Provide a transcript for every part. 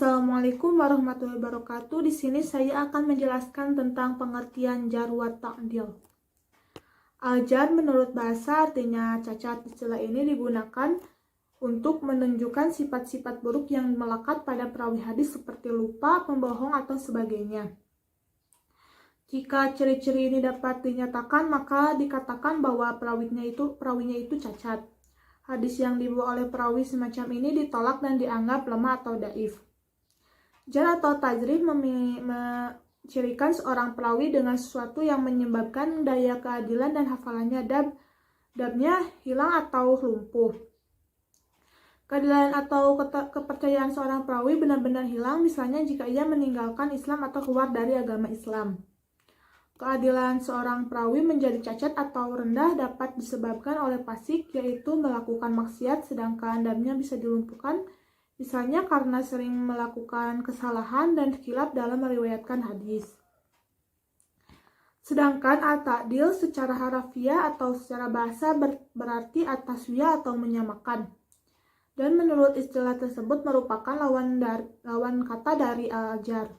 Assalamualaikum warahmatullahi wabarakatuh. Di sini saya akan menjelaskan tentang pengertian jar wa ta'dil. Al-jar menurut bahasa artinya cacat. Istilah ini digunakan untuk menunjukkan sifat-sifat buruk yang melekat pada perawi hadis seperti lupa, pembohong, atau sebagainya. Jika ciri-ciri ini dapat dinyatakan, maka dikatakan bahwa perawinya itu cacat. Hadis yang dibawa oleh perawi semacam ini ditolak dan dianggap lemah atau dhaif. Jar atau tajrih mencirikan seorang perawi dengan sesuatu yang menyebabkan daya keadilan dan hafalannya dabnya hilang atau lumpuh. Keadilan atau kepercayaan seorang perawi benar-benar hilang, misalnya jika ia meninggalkan Islam atau keluar dari agama Islam. Keadilan seorang perawi menjadi cacat atau rendah dapat disebabkan oleh fasik, yaitu melakukan maksiat, sedangkan dabnya bisa dilumpuhkan, misalnya karena sering melakukan kesalahan dan khilaf dalam meriwayatkan hadis. Sedangkan al-ta'dil secara harafiah atau secara bahasa berarti at-taswiyah atau menyamakan. Dan menurut istilah tersebut merupakan lawan kata dari al-jar,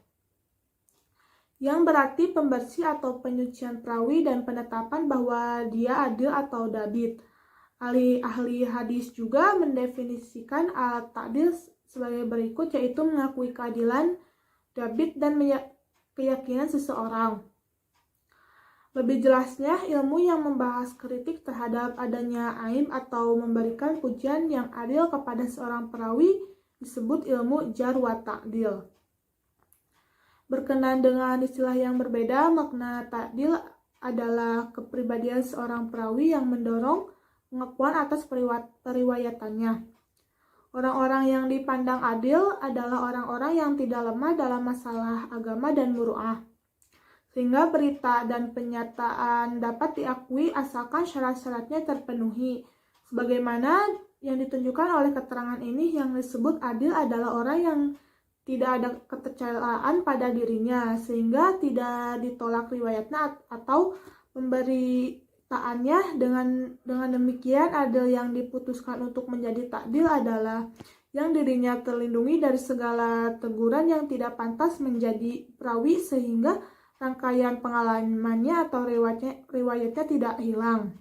yang berarti pembersih atau penyucian perawi dan penetapan bahwa dia adil atau dabit. Ahli hadis juga mendefinisikan al-ta'dil sebagai berikut, yaitu mengakui keadilan, dabit, dan keyakinan seseorang. Lebih jelasnya, ilmu yang membahas kritik terhadap adanya aib atau memberikan pujian yang adil kepada seorang perawi disebut ilmu jar wa ta'dil. Berkenaan dengan istilah yang berbeda, makna ta'dil adalah kepribadian seorang perawi yang mendorong pengakuan atas periwayatannya. Orang-orang yang dipandang adil adalah orang-orang yang tidak lemah dalam masalah agama dan muru'ah, sehingga berita dan penyataan dapat diakui asalkan syarat-syaratnya terpenuhi. Sebagaimana yang ditunjukkan oleh keterangan ini, yang disebut adil adalah orang yang tidak ada ketercayaan pada dirinya, sehingga tidak ditolak riwayatnya atau pemberitaannya. Dengan demikian, adil yang diputuskan untuk menjadi ta'dil adalah yang dirinya terlindungi dari segala teguran yang tidak pantas menjadi perawi, sehingga rangkaian pengalamannya atau riwayatnya tidak hilang.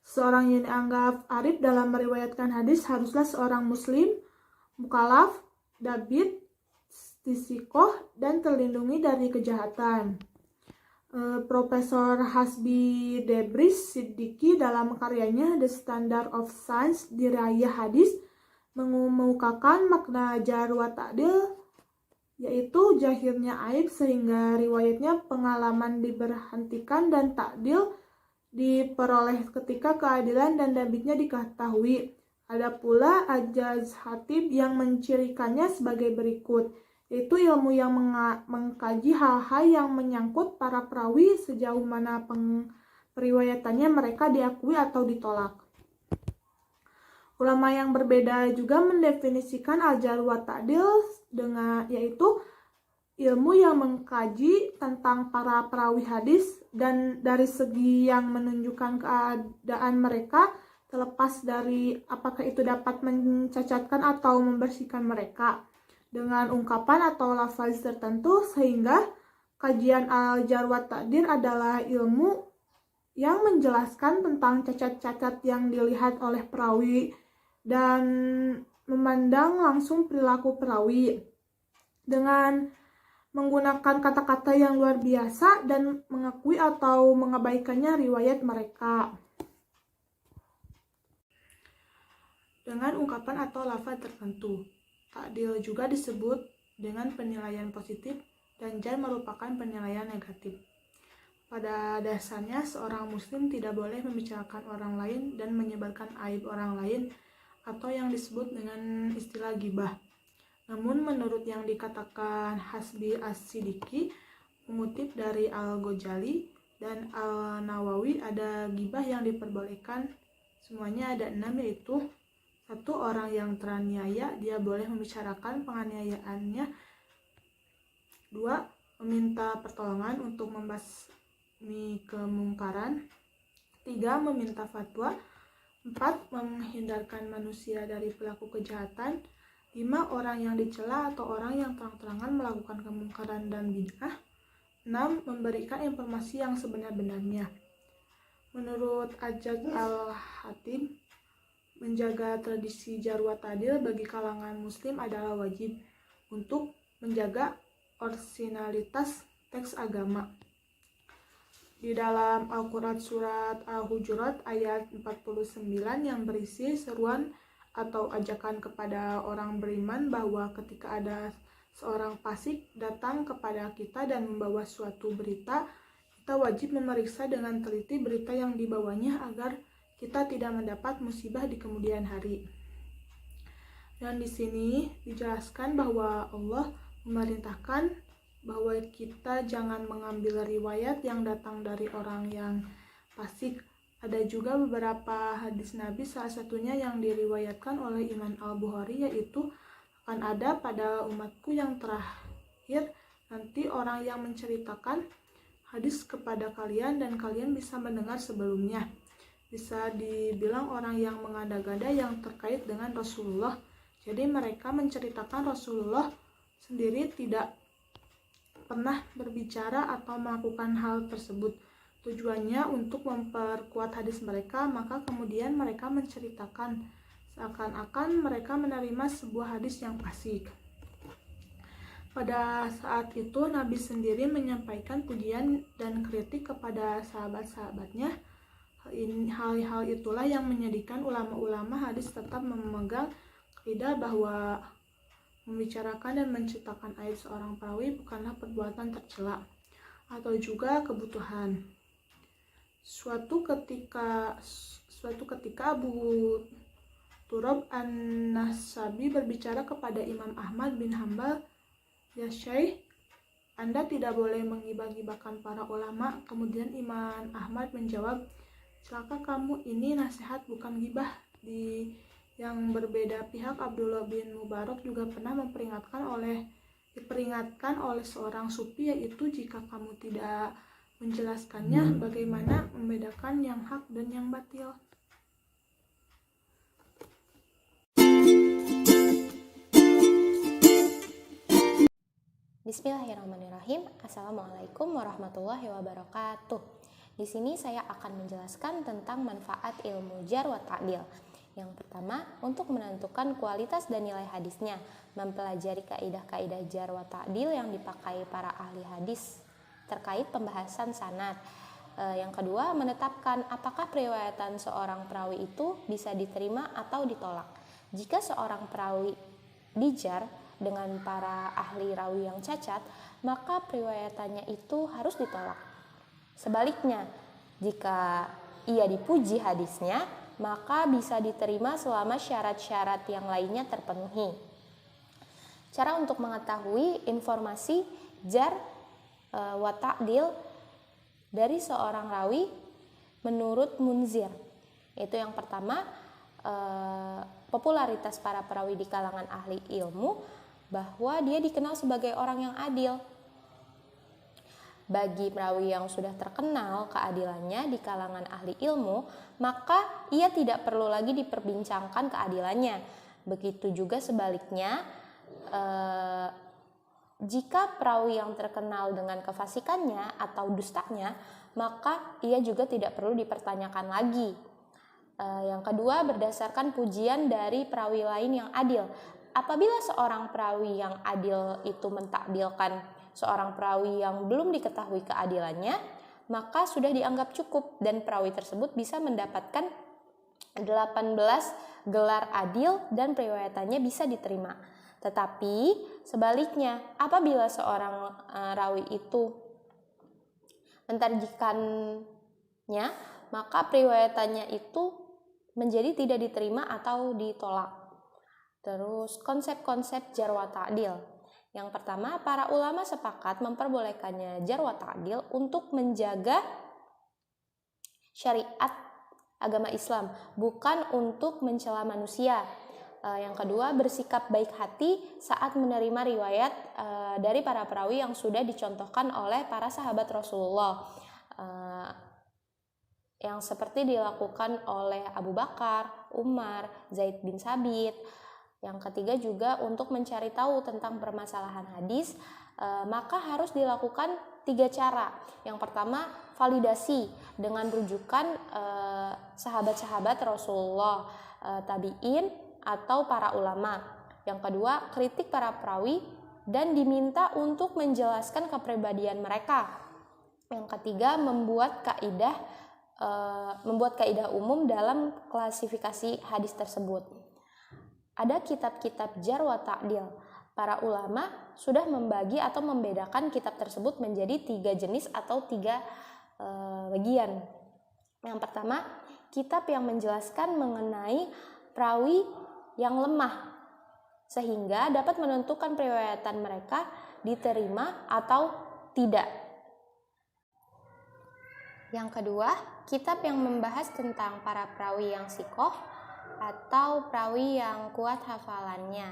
Seorang yang dianggap arif dalam meriwayatkan hadis haruslah seorang muslim, mukallaf, dabit, istiqoh, dan terlindungi dari kejahatan. Profesor Hasbi Debris Siddiqi dalam karyanya The Standard of Science Dirayah Hadis mengemukakan makna jar wa ta'dil, yaitu jahirnya aib sehingga riwayatnya pengalaman diberhentikan dan ta'dil diperoleh ketika keadilan dan dabitnya diketahui. Ada pula ajaz hatib yang mencirikannya sebagai berikut, yaitu ilmu yang mengkaji hal-hal yang menyangkut para perawi sejauh mana periwayatannya mereka diakui atau ditolak. Ulama yang berbeda juga mendefinisikan al-jar wa ta'dil yaitu ilmu yang mengkaji tentang para perawi hadis dan dari segi yang menunjukkan keadaan mereka, terlepas dari apakah itu dapat mencacatkan atau membersihkan mereka dengan ungkapan atau lafaz tertentu, sehingga kajian al-jar wa ta'dil adalah ilmu yang menjelaskan tentang cacat-cacat yang dilihat oleh perawi dan memandang langsung perilaku perawi dengan menggunakan kata-kata yang luar biasa dan mengakui atau mengabaikannya riwayat mereka dengan ungkapan atau lafaz tertentu. Ta'dil juga disebut dengan penilaian positif dan jar merupakan penilaian negatif. Pada dasarnya, seorang muslim tidak boleh membicarakan orang lain dan menyebarkan aib orang lain atau yang disebut dengan istilah ghibah. Namun menurut yang dikatakan Hasbi As-Siddiqi, mengutip dari Al-Ghazali dan Al-Nawawi, ada ghibah yang diperbolehkan. Semuanya ada 6, yaitu 1. Orang yang teraniaya, dia boleh membicarakan penganiayaannya. 2. Meminta pertolongan untuk membasmi kemungkaran. 3. Meminta fatwa. 4. Menghindarkan manusia dari pelaku kejahatan. 5. Orang yang dicela atau orang yang terang-terangan melakukan kemungkaran dan bid'ah. 6. Memberikan informasi yang sebenar-benarnya. Menurut Ajaz Al-Hatim, menjaga tradisi jar wa ta'dil bagi kalangan muslim adalah wajib untuk menjaga orisinalitas teks agama. Di dalam Al-Quran surat Al-Hujurat ayat 49 yang berisi seruan atau ajakan kepada orang beriman bahwa ketika ada seorang fasik datang kepada kita dan membawa suatu berita, kita wajib memeriksa dengan teliti berita yang dibawanya agar kita tidak mendapat musibah di kemudian hari. Dan di sini dijelaskan bahwa Allah memerintahkan bahwa kita jangan mengambil riwayat yang datang dari orang yang fasik. Ada juga beberapa hadis Nabi, salah satunya yang diriwayatkan oleh Imam Al-Bukhari, yaitu akan ada pada umatku yang terakhir nanti orang yang menceritakan hadis kepada kalian dan kalian bisa mendengar sebelumnya. Bisa dibilang orang yang mengada-gada yang terkait dengan Rasulullah. Jadi mereka menceritakan Rasulullah sendiri tidak pernah berbicara atau melakukan hal tersebut. Tujuannya untuk memperkuat hadis mereka, maka kemudian mereka menceritakan seakan-akan mereka menerima sebuah hadis yang fasik. Pada saat itu Nabi sendiri menyampaikan pujian dan kritik kepada sahabat-sahabatnya. Hal-hal itulah yang menjadikan ulama-ulama hadis tetap memegang kaidah bahwa membicarakan dan menceritakan aib seorang perawi bukanlah perbuatan tercela atau juga kebutuhan. Suatu ketika Abu Turab An-Nasabi berbicara kepada Imam Ahmad bin Hanbal, "Ya Syekh, Anda tidak boleh menggibah-gibahkan para ulama." Kemudian Imam Ahmad menjawab, "Celaka kamu, ini nasihat bukan gibah." Di yang berbeda pihak, Abdullah bin Mubarak juga pernah diperingatkan oleh seorang sufi, yaitu jika kamu tidak menjelaskannya, bagaimana membedakan yang hak dan yang batil. Bismillahirrahmanirrahim. Assalamualaikum warahmatullahi wabarakatuh. Di sini saya akan menjelaskan tentang manfaat ilmu jar wa ta'dil. Yang pertama, untuk menentukan kualitas dan nilai hadisnya, mempelajari kaidah-kaidah jar wa ta'dil yang dipakai para ahli hadis terkait pembahasan sanad. Yang kedua, menetapkan apakah periwayatan seorang perawi itu bisa diterima atau ditolak. Jika seorang perawi dijar dengan para ahli rawi yang cacat, maka periwayatannya itu harus ditolak. Sebaliknya, jika ia dipuji hadisnya, maka bisa diterima selama syarat-syarat yang lainnya terpenuhi. Cara untuk mengetahui informasi jar wa ta'dil dari seorang rawi menurut Munzir. Itu yang pertama, popularitas para perawi di kalangan ahli ilmu, bahwa dia dikenal sebagai orang yang adil. Bagi perawi yang sudah terkenal keadilannya di kalangan ahli ilmu, maka ia tidak perlu lagi diperbincangkan keadilannya. Begitu juga sebaliknya, jika perawi yang terkenal dengan kefasikannya atau dustanya, maka ia juga tidak perlu dipertanyakan lagi. Yang kedua, berdasarkan pujian dari perawi lain yang adil. Apabila seorang perawi yang adil itu mentakdilkan seorang perawi yang belum diketahui keadilannya, maka sudah dianggap cukup dan perawi tersebut bisa mendapatkan 18 gelar adil dan periwayatannya bisa diterima. Tetapi sebaliknya, apabila seorang rawi itu mentarjihkannya, maka periwayatannya itu menjadi tidak diterima atau ditolak. Terus konsep-konsep jar wa ta'dil. Yang pertama, para ulama sepakat memperbolehkannya jar wa ta'dil untuk menjaga syariat agama Islam, bukan untuk mencela manusia. Yang kedua, bersikap baik hati saat menerima riwayat dari para perawi yang sudah dicontohkan oleh para sahabat Rasulullah, yang seperti dilakukan oleh Abu Bakar, Umar, Zaid bin Sabit, Yang ketiga juga untuk mencari tahu tentang permasalahan hadis, maka harus dilakukan 3 cara. Yang pertama, validasi dengan rujukan sahabat-sahabat Rasulullah, tabi'in atau para ulama. Yang kedua, kritik para perawi dan diminta untuk menjelaskan kepribadian mereka. Yang ketiga, membuat kaidah umum dalam klasifikasi hadis tersebut. Ada kitab-kitab jar wa ta'dil. Para ulama sudah membagi atau membedakan kitab tersebut menjadi 3 jenis atau 3 bagian. Yang pertama, kitab yang menjelaskan mengenai perawi yang lemah, sehingga dapat menentukan periwayatan mereka diterima atau tidak. Yang kedua, kitab yang membahas tentang para perawi yang sikoh atau perawi yang kuat hafalannya,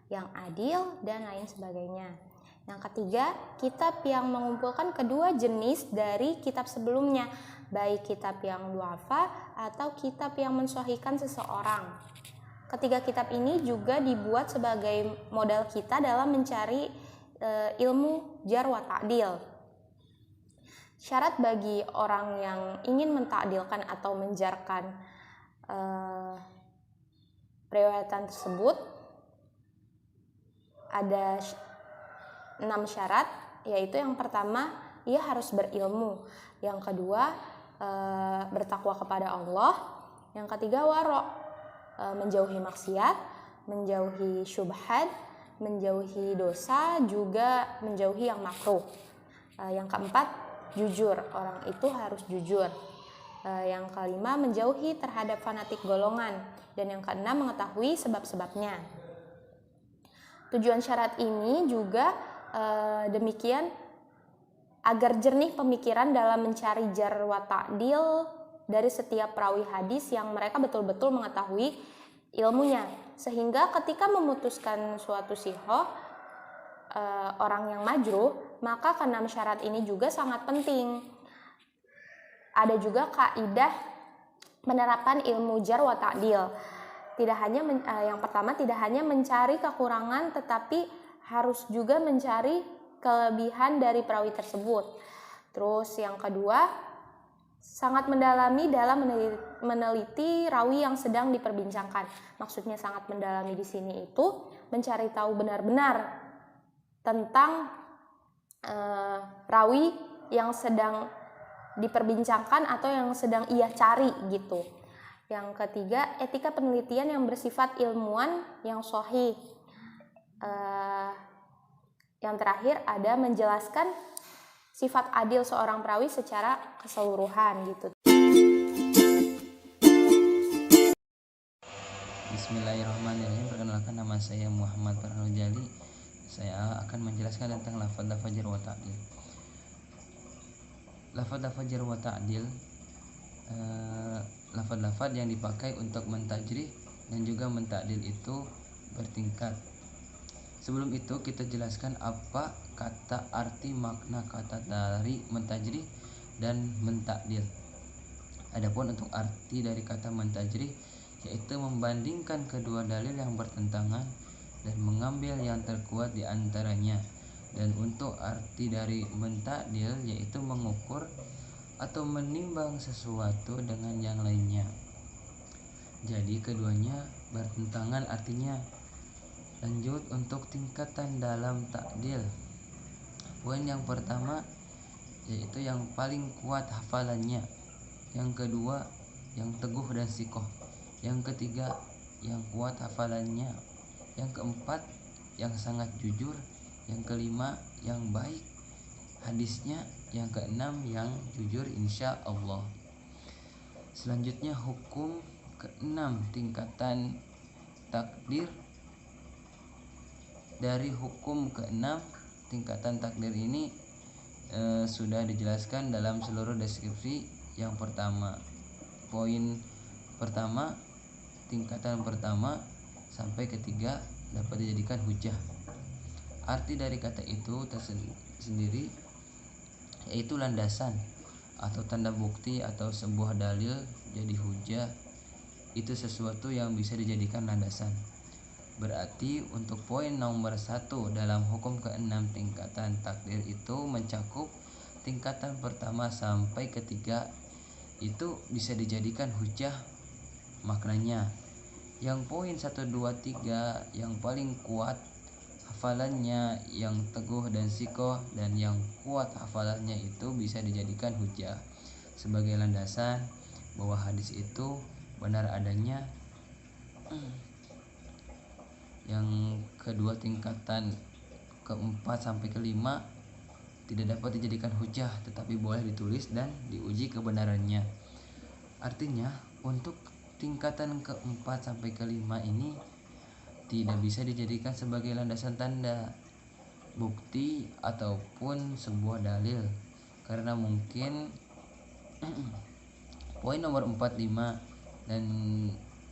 yang adil, dan lain sebagainya. Yang ketiga, kitab yang mengumpulkan kedua jenis dari kitab sebelumnya, baik kitab yang du'afa atau kitab yang mensahihkan seseorang. Ketiga kitab ini juga dibuat sebagai modal kita dalam mencari ilmu jar wa ta'dil. Syarat bagi orang yang ingin mentakdilkan atau menjarkan periwayatan tersebut ada 6 syarat, yaitu yang pertama, ia harus berilmu. Yang kedua, bertakwa kepada Allah. Yang ketiga, waro', menjauhi maksiat, menjauhi syubhat, menjauhi dosa, juga menjauhi yang makruh. Yang keempat, jujur, orang itu harus jujur. Yang kelima, menjauhi terhadap fanatik golongan. Dan yang keenam, mengetahui sebab-sebabnya. Tujuan syarat ini juga demikian agar jernih pemikiran dalam mencari jar wa ta'dil dari setiap perawi hadis yang mereka betul-betul mengetahui ilmunya, sehingga ketika memutuskan suatu sihah orang yang majruh, maka keenam syarat ini juga sangat penting. Ada juga kaidah penerapan ilmu jar wa ta'dil. Yang pertama, tidak hanya mencari kekurangan, tetapi harus juga mencari kelebihan dari perawi tersebut. Terus yang kedua, sangat mendalami dalam meneliti rawi yang sedang diperbincangkan. Maksudnya sangat mendalami di sini itu mencari tahu benar-benar tentang rawi yang sedang diperbincangkan atau yang sedang ia cari gitu. Yang ketiga, etika penelitian yang bersifat ilmuwan yang sahih. Yang terakhir ada menjelaskan sifat adil seorang perawi secara keseluruhan gitu. Bismillahirrahmanirrahim. Perkenalkan, nama saya Muhammad Farhanul Jali. Saya akan menjelaskan tentang lafadz-lafadz jar wa ta'dil. Lafadz-lafadz jar wa ta'dil, lafadz-lafadz yang dipakai untuk mentajrih dan juga mentakdil itu bertingkat. Sebelum itu kita jelaskan apa kata, arti, makna kata dari mentajrih dan mentakdil. Adapun untuk arti dari kata mentajrih, yaitu membandingkan kedua dalil yang bertentangan dan mengambil yang terkuat di antaranya. Dan untuk arti dari mentakdil, yaitu mengukur atau menimbang sesuatu dengan yang lainnya. Jadi keduanya bertentangan artinya. Lanjut untuk tingkatan dalam takdil. Poin yang pertama yaitu yang paling kuat hafalannya. Yang kedua, yang teguh dan sikoh. Yang ketiga, yang kuat hafalannya. Yang keempat, yang sangat jujur. Yang kelima, yang baik hadisnya. Yang keenam, yang jujur insya Allah. Selanjutnya hukum keenam, tingkatan takdir. Dari hukum keenam tingkatan takdir ini sudah dijelaskan dalam seluruh deskripsi. Yang pertama, poin pertama, tingkatan pertama sampai ketiga dapat dijadikan hujah. Arti dari kata itu tersendiri yaitu landasan atau tanda bukti atau sebuah dalil jadi hujah. Itu sesuatu yang bisa dijadikan landasan. Berarti untuk poin nomor 1 dalam hukum keenam tingkatan takdir itu mencakup tingkatan pertama sampai ketiga, itu bisa dijadikan hujah maknanya. Yang poin 1, 2, 3 yang paling kuat hafalannya, yang teguh dan sikoh, dan yang kuat hafalannya itu bisa dijadikan hujah sebagai landasan bahwa hadis itu benar adanya. Yang kedua, tingkatan keempat sampai kelima tidak dapat dijadikan hujah, tetapi boleh ditulis dan diuji kebenarannya. Artinya untuk tingkatan keempat sampai kelima ini tidak bisa dijadikan sebagai landasan tanda, bukti, ataupun sebuah dalil, karena mungkin poin nomor 4, 5 dan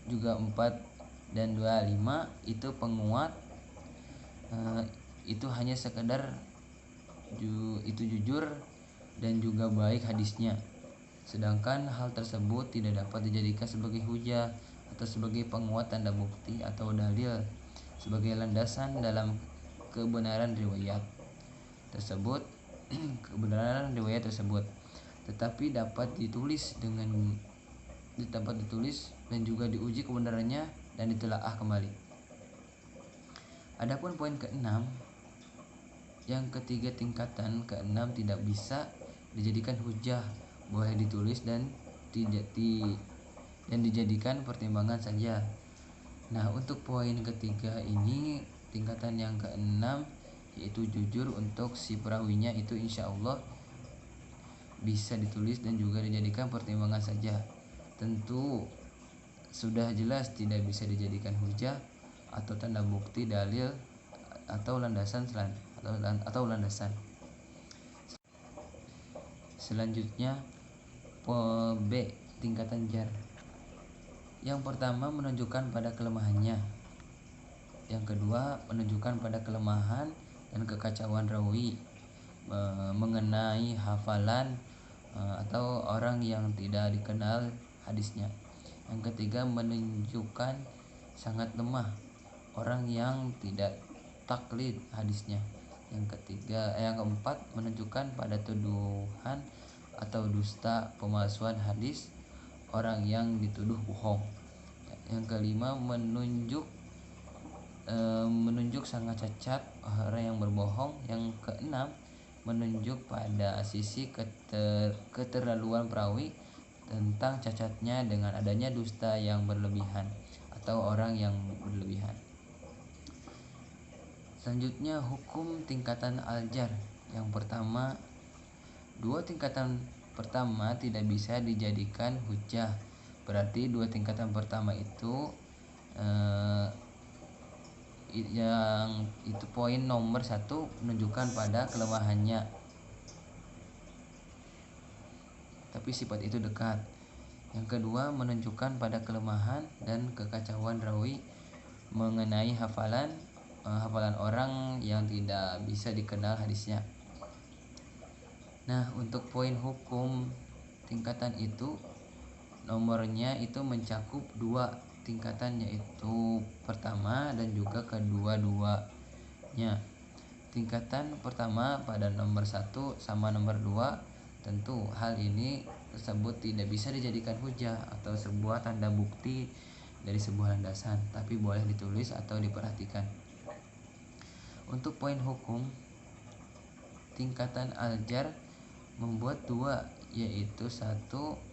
juga 4 dan 25 itu penguat, itu hanya sekedar itu jujur dan juga baik hadisnya, sedangkan hal tersebut tidak dapat dijadikan sebagai hujah atau sebagai penguat tanda bukti atau dalil sebagai landasan dalam kebenaran riwayat tersebut tetapi dapat ditulis dan juga diuji kebenarannya dan ditelaah kembali. Adapun poin keenam, yang ketiga tingkatan keenam tidak bisa dijadikan hujah, boleh ditulis dan dijadikan pertimbangan saja. Nah, untuk poin ketiga ini tingkatan yang keenam, yaitu jujur untuk si perawinya, itu insya Allah bisa ditulis dan juga dijadikan pertimbangan saja. Tentu sudah jelas tidak bisa dijadikan hujah atau tanda bukti, dalil atau landasan Selanjutnya B, tingkatan jar. Yang pertama menunjukkan pada kelemahannya. Yang kedua menunjukkan pada kelemahan dan kekacauan rawi mengenai hafalan atau orang yang tidak dikenal hadisnya. Yang ketiga menunjukkan sangat lemah orang yang tidak taklid hadisnya. Yang keempat menunjukkan pada tuduhan atau dusta, pemalsuan hadis orang yang dituduh bohong. Yang kelima menunjuk sangat cacat orang yang berbohong. Yang keenam menunjuk pada sisi keterlaluan perawi tentang cacatnya dengan adanya dusta yang berlebihan atau orang yang berlebihan. Selanjutnya hukum tingkatan al-jar. Yang pertama, dua tingkatan pertama tidak bisa dijadikan hujah. Berarti dua tingkatan pertama itu yang itu poin nomor 1 menunjukkan pada kelemahannya, tapi sifat itu dekat. Yang kedua menunjukkan pada kelemahan dan kekacauan rawi mengenai hafalan orang yang tidak bisa dikenal hadisnya. Nah, untuk poin hukum tingkatan itu nomornya itu mencakup dua tingkatan, yaitu pertama dan juga kedua-duanya. Tingkatan pertama pada nomor 1 sama nomor 2, tentu hal ini tersebut tidak bisa dijadikan hujah atau sebuah tanda bukti dari sebuah landasan, tapi boleh ditulis atau diperhatikan. Untuk poin hukum tingkatan al-jar membuat dua, yaitu 1,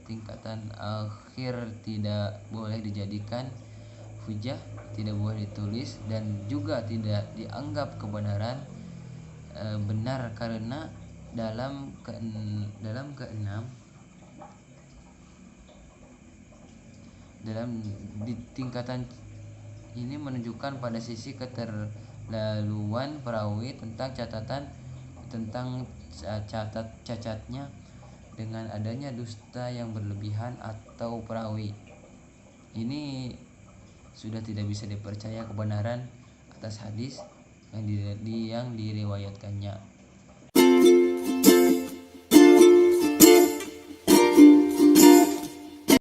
tingkatan akhir tidak boleh dijadikan hujah, tidak boleh ditulis dan juga tidak dianggap kebenaran benar, karena dalam di tingkatan ini menunjukkan pada sisi keterlaluan perawi tentang cacatnya dengan adanya dusta yang berlebihan atau perawi ini sudah tidak bisa dipercaya kebenaran atas hadis yang diriwayatkannya.